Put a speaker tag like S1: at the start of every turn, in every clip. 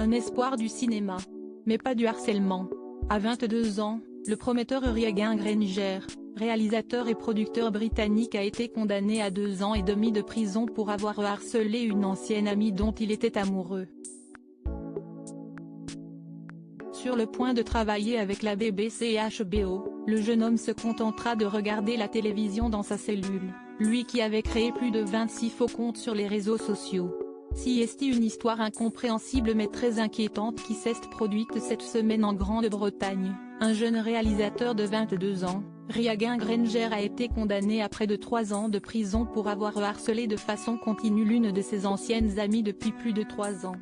S1: Un espoir du cinéma. Mais pas du harcèlement. À 22 ans, le prometteur Ryan Granger, réalisateur et producteur britannique, a été condamné à 2 ans et demi de prison pour avoir harcelé une ancienne amie dont il était amoureux. Sur le point de travailler avec la BBC et HBO, le jeune homme se contentera de regarder la télévision dans sa cellule, lui qui avait créé plus de 26 faux comptes sur les réseaux sociaux. Si est une histoire incompréhensible mais très inquiétante qui s'est produite cette semaine en Grande-Bretagne. Un jeune réalisateur de 22 ans, Ryan Granger, a été condamné à près de 3 ans de prison pour avoir harcelé de façon continue l'une de ses anciennes amies depuis plus de 3 ans.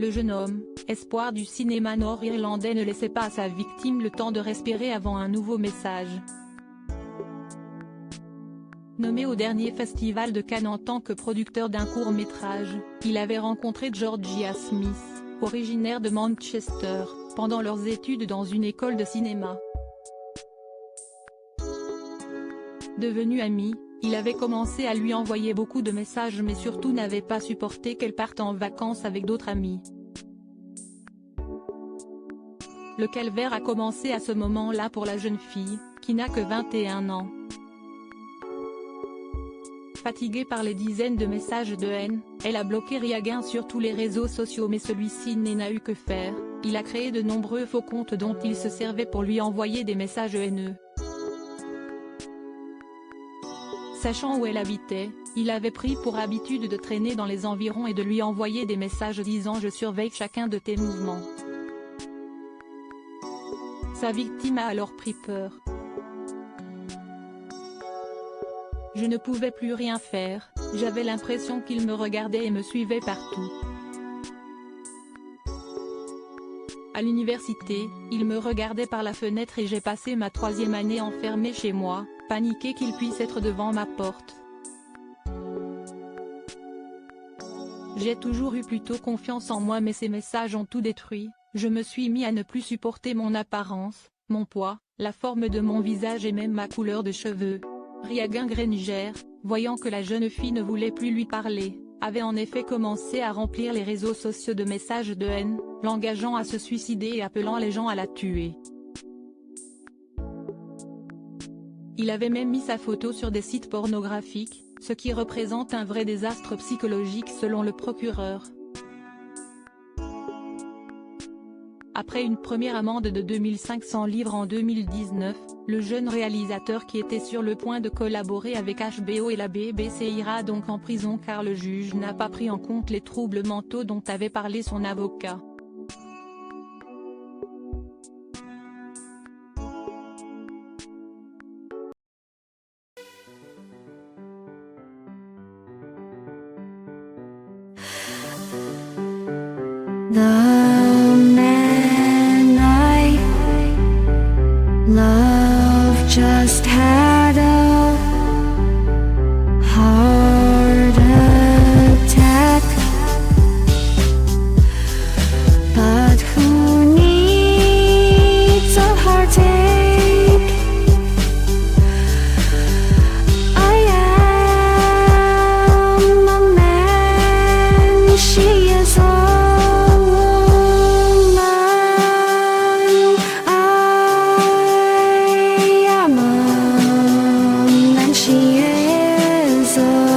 S1: Le jeune homme, espoir du cinéma nord-irlandais, ne laissait pas à sa victime le temps de respirer avant un nouveau message. Nommé au dernier festival de Cannes en tant que producteur d'un court-métrage, il avait rencontré Georgia Smith, originaire de Manchester, pendant leurs études dans une école de cinéma. Devenus amis, il avait commencé à lui envoyer beaucoup de messages mais surtout n'avait pas supporté qu'elle parte en vacances avec d'autres amis. Le calvaire a commencé à ce moment-là pour la jeune fille, qui n'a que 21 ans. Fatiguée par les dizaines de messages de haine, elle a bloqué Ryan sur tous les réseaux sociaux mais celui-ci n'a eu que faire, il a créé de nombreux faux comptes dont il se servait pour lui envoyer des messages haineux. Sachant où elle habitait, il avait pris pour habitude de traîner dans les environs et de lui envoyer des messages disant « Je surveille chacun de tes mouvements ». Sa victime a alors pris peur. Je ne pouvais plus rien faire, j'avais l'impression qu'il me regardait et me suivait partout. À l'université, il me regardait par la fenêtre et j'ai passé ma 3e année enfermée chez moi, paniquée qu'il puisse être devant ma porte. J'ai toujours eu plutôt confiance en moi mais ces messages ont tout détruit, je me suis mis à ne plus supporter mon apparence, mon poids, la forme de mon visage et même ma couleur de cheveux. Ryan Granger, voyant que la jeune fille ne voulait plus lui parler, avait en effet commencé à remplir les réseaux sociaux de messages de haine, l'engageant à se suicider et appelant les gens à la tuer. Il avait même mis sa photo sur des sites pornographiques, ce qui représente un vrai désastre psychologique selon le procureur. Après une première amende de 2500 livres en 2019, le jeune réalisateur qui était sur le point de collaborer avec HBO et la BBC ira donc en prison car le juge n'a pas pris en compte les troubles mentaux dont avait parlé son avocat.
S2: Love just had a heart attack, but who needs a heartache? I am a man, she is a she is a